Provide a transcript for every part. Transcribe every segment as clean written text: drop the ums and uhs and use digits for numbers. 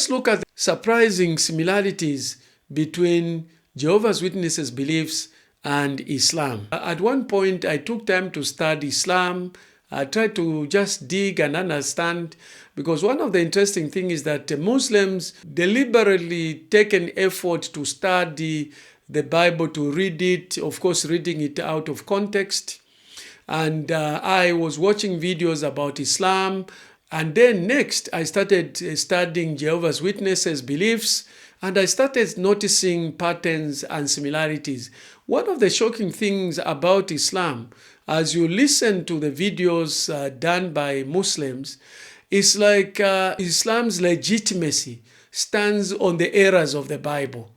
let's look at the surprising similarities between Jehovah's Witnesses' beliefs and Islam. At one point, I took time to study Islam. I tried to just dig and understand, because one of the interesting things is that Muslims deliberately take an effort to study the Bible, to read it, of course, reading it out of context. And I was watching videos about Islam. And then next, I started studying Jehovah's Witnesses' beliefs, and I started noticing patterns and similarities. One of the shocking things about Islam, as you listen to the videos done by Muslims, is like Islam's legitimacy stands on the errors of the Bible.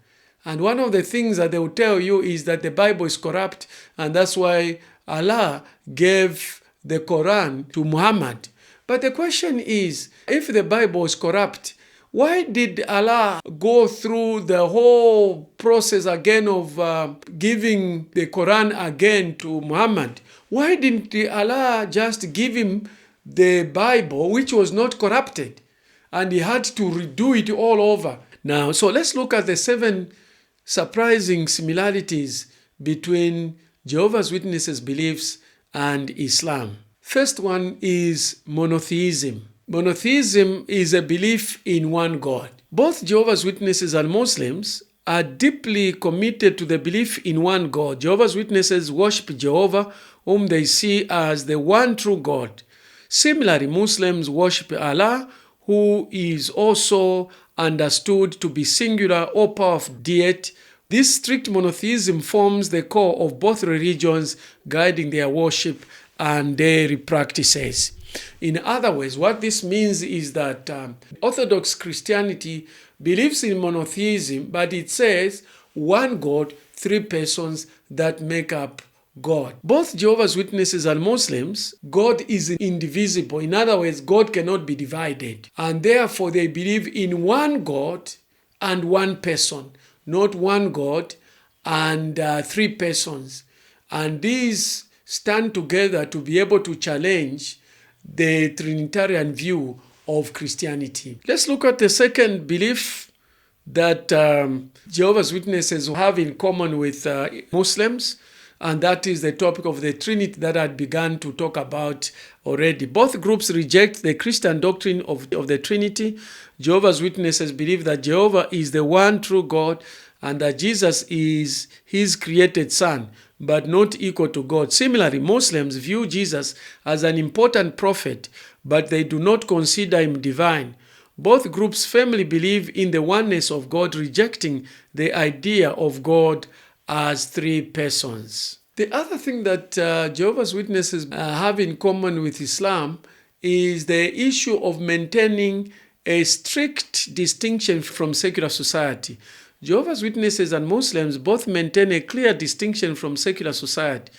And one of the things that they will tell you is that the Bible is corrupt, and that's why Allah gave the Qur'an to Muhammad. But the question is, if the Bible is corrupt, why did Allah go through the whole process again of giving the Quran again to Muhammad? Why didn't Allah just give him the Bible, which was not corrupted, and he had to redo it all over? Now, so let's look at the 7 surprising similarities between Jehovah's Witnesses' beliefs and Islam. First one is monotheism. Monotheism is a belief in one God. Both Jehovah's Witnesses and Muslims are deeply committed to the belief in one God. Jehovah's Witnesses worship Jehovah, whom they see as the one true God. Similarly, Muslims worship Allah, who is also understood to be singular or powerful deity. This strict monotheism forms the core of both religions, guiding their worship and daily practices. In other words, what this means is that Orthodox Christianity believes in monotheism, but it says one God, 3 persons that make up God. Both Jehovah's Witnesses and Muslims, God is indivisible. In other words, God cannot be divided. And therefore, they believe in one God and one person, not one God and 3 persons. And these stand together to be able to challenge the Trinitarian view of Christianity. Let's look at the second belief that Jehovah's Witnesses have in common with Muslims, and that is the topic of the Trinity that I had begun to talk about already. Both groups reject the Christian doctrine of the Trinity. Jehovah's Witnesses believe that Jehovah is the one true God and that Jesus is his created son, but not equal to God. Similarly, Muslims view Jesus as an important prophet, but they do not consider him divine. Both groups firmly believe in the oneness of God, rejecting the idea of God as 3 persons. The other thing that Jehovah's Witnesses have in common with Islam is the issue of maintaining a strict distinction from secular society. Jehovah's Witnesses and Muslims both maintain a clear distinction from secular society.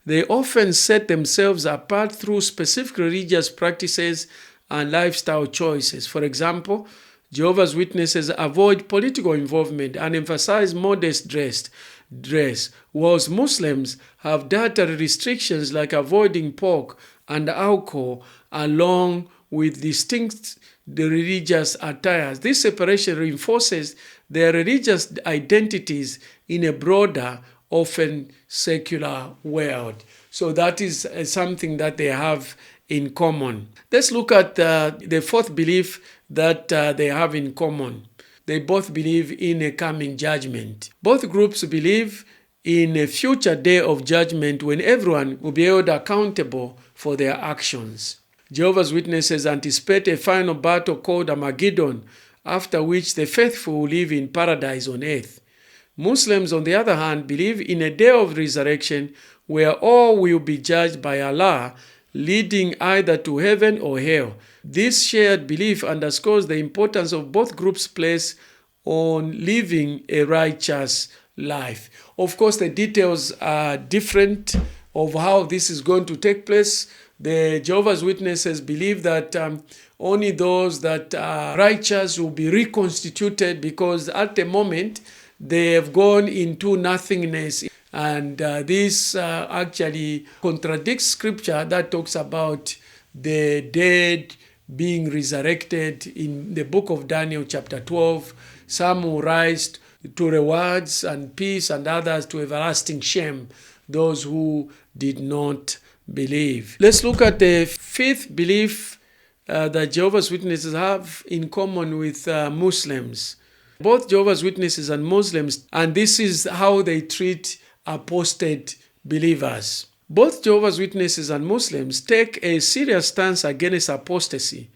They often set themselves apart through specific religious practices and lifestyle choices. For example, Jehovah's Witnesses avoid political involvement and emphasize modest dress, whilst Muslims have dietary restrictions like avoiding pork and alcohol, along with distinct religious attires. This separation reinforces their religious identities in a broader, often secular world. So that is something that they have in common. Let's look at the fourth belief that they have in common. They both believe in a coming judgment. Both groups believe in a future day of judgment when everyone will be held accountable for their actions. Jehovah's Witnesses anticipate a final battle called Armageddon, after which the faithful will live in paradise on earth. Muslims, on the other hand, believe in a day of resurrection where all will be judged by Allah, leading either to heaven or hell. This shared belief underscores the importance of both groups' place on living a righteous life. Of course, the details are different of how this is going to take place. The Jehovah's Witnesses believe that only those that are righteous will be reconstituted, because at the moment they have gone into nothingness. And this actually contradicts scripture that talks about the dead being resurrected. In the book of Daniel chapter 12, some will rise to rewards and peace, and others to everlasting shame, those who did not believe. Let's look at the fifth belief that Jehovah's Witnesses have in common with Muslims. Both Jehovah's Witnesses and Muslims, and this is how they treat apostate believers. Both Jehovah's Witnesses and Muslims take a serious stance against apostasy,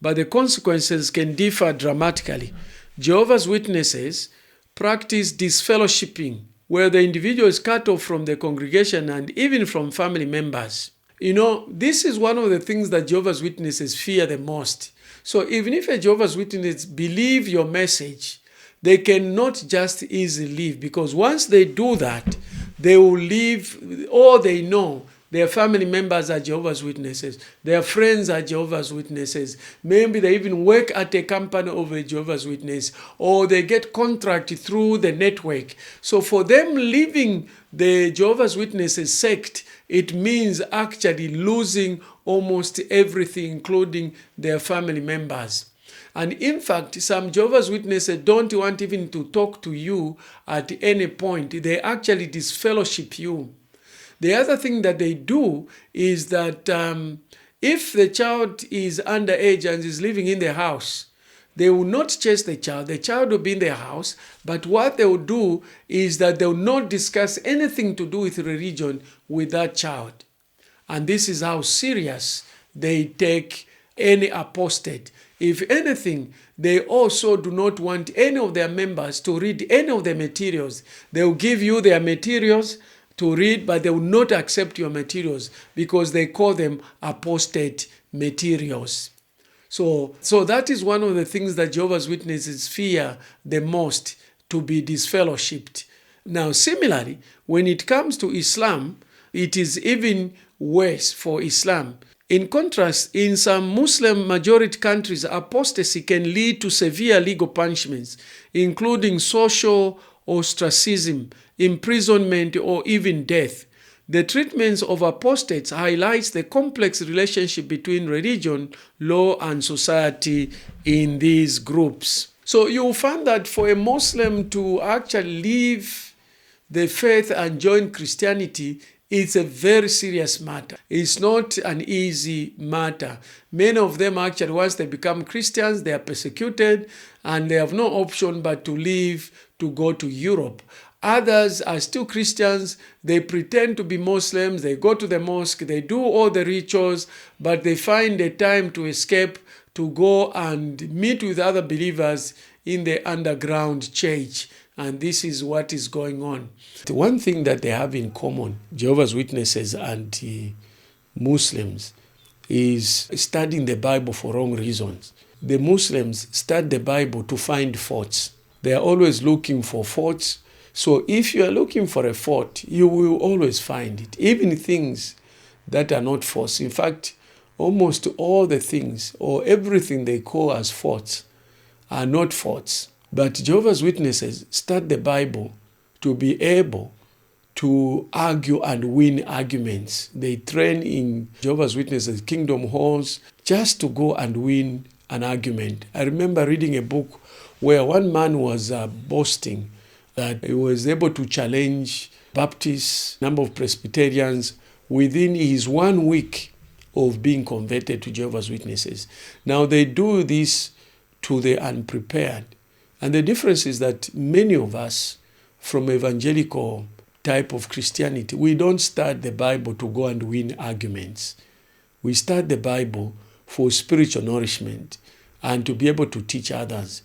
but the consequences can differ dramatically. Jehovah's Witnesses practice disfellowshipping, where the individual is cut off from the congregation and even from family members. This is one of the things that Jehovah's Witnesses fear the most. So even if a Jehovah's Witness believe your message, they cannot just easily leave, because once they do that, they will leave all they know. Their family members are Jehovah's Witnesses. Their friends are Jehovah's Witnesses. Maybe they even work at a company of a Jehovah's Witness, or they get contract through the network. So for them leaving the Jehovah's Witnesses sect, it means actually losing almost everything, including their family members. And in fact, some Jehovah's Witnesses don't want even to talk to you at any point. They actually disfellowship you. The other thing that they do is that if the child is underage and is living in the house, they will not chase the child. The child will be in their house, but what they will do is that they will not discuss anything to do with religion with that child. And this is how serious they take any apostate. If anything, they also do not want any of their members to read any of the materials. They will give you their materials to read, but they will not accept your materials because they call them apostate materials. So that is one of the things that Jehovah's Witnesses fear the most, to be disfellowshipped. Now, similarly, when it comes to Islam, it is even worse for Islam. In contrast, in some Muslim majority countries, apostasy can lead to severe legal punishments, including social ostracism, imprisonment, or even death. The treatments of apostates highlights the complex relationship between religion, law, and society in these groups. So you will find that for a Muslim to actually leave the faith and join Christianity, it's a very serious matter. It's not an easy matter. Many of them actually, once they become Christians, they are persecuted and they have no option but to leave to go to Europe. Others are still Christians. They pretend to be Muslims. They go to the mosque. They do all the rituals, but they find a time to escape, to go and meet with other believers in the underground church. And this is what is going on. The one thing that they have in common, Jehovah's Witnesses and Muslims, is studying the Bible for wrong reasons. The Muslims study the Bible to find faults. They are always looking for faults. So if you are looking for a fault, you will always find it, even things that are not faults. In fact, almost all the things or everything they call as faults are not faults. But Jehovah's Witnesses study the Bible to be able to argue and win arguments. They train in Jehovah's Witnesses kingdom halls just to go and win an argument. I remember reading a book where one man was boasting that he was able to challenge Baptists, number of Presbyterians within his 1 week of being converted to Jehovah's Witnesses. Now they do this to the unprepared. And the difference is that many of us from evangelical type of Christianity, we don't start the Bible to go and win arguments. We start the Bible for spiritual nourishment and to be able to teach others.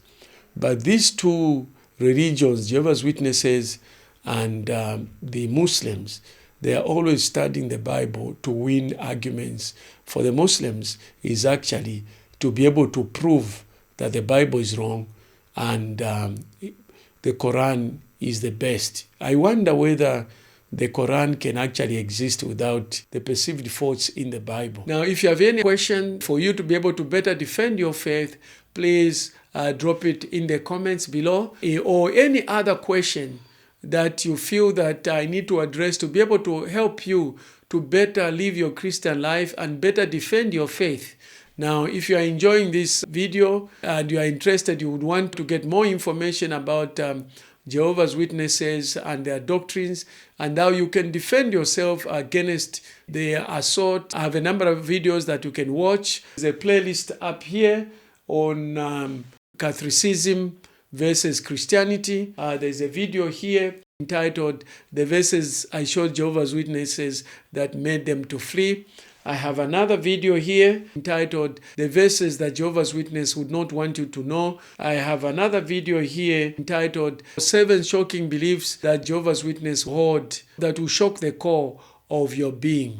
But these two religions, Jehovah's Witnesses and the Muslims, they are always studying the Bible to win arguments. For the Muslims, is actually to be able to prove that the Bible is wrong and the Qur'an is the best. I wonder whether the Qur'an can actually exist without the perceived faults in the Bible. Now, if you have any question for you to be able to better defend your faith, please drop it in the comments below, or any other question that you feel that I need to address to be able to help you to better live your Christian life and better defend your faith. Now, if you are enjoying this video and you are interested, you would want to get more information about Jehovah's Witnesses and their doctrines and how you can defend yourself against the assault. I have a number of videos that you can watch. There's a playlist up here on Catholicism versus Christianity. There's a video here entitled The Verses I Showed Jehovah's Witnesses That Made Them to Flee. I have another video here entitled The Verses That Jehovah's Witness Would Not Want You to Know. I have another video here entitled 7 Shocking Beliefs That Jehovah's Witness Hold That Will Shock the Core of Your Being.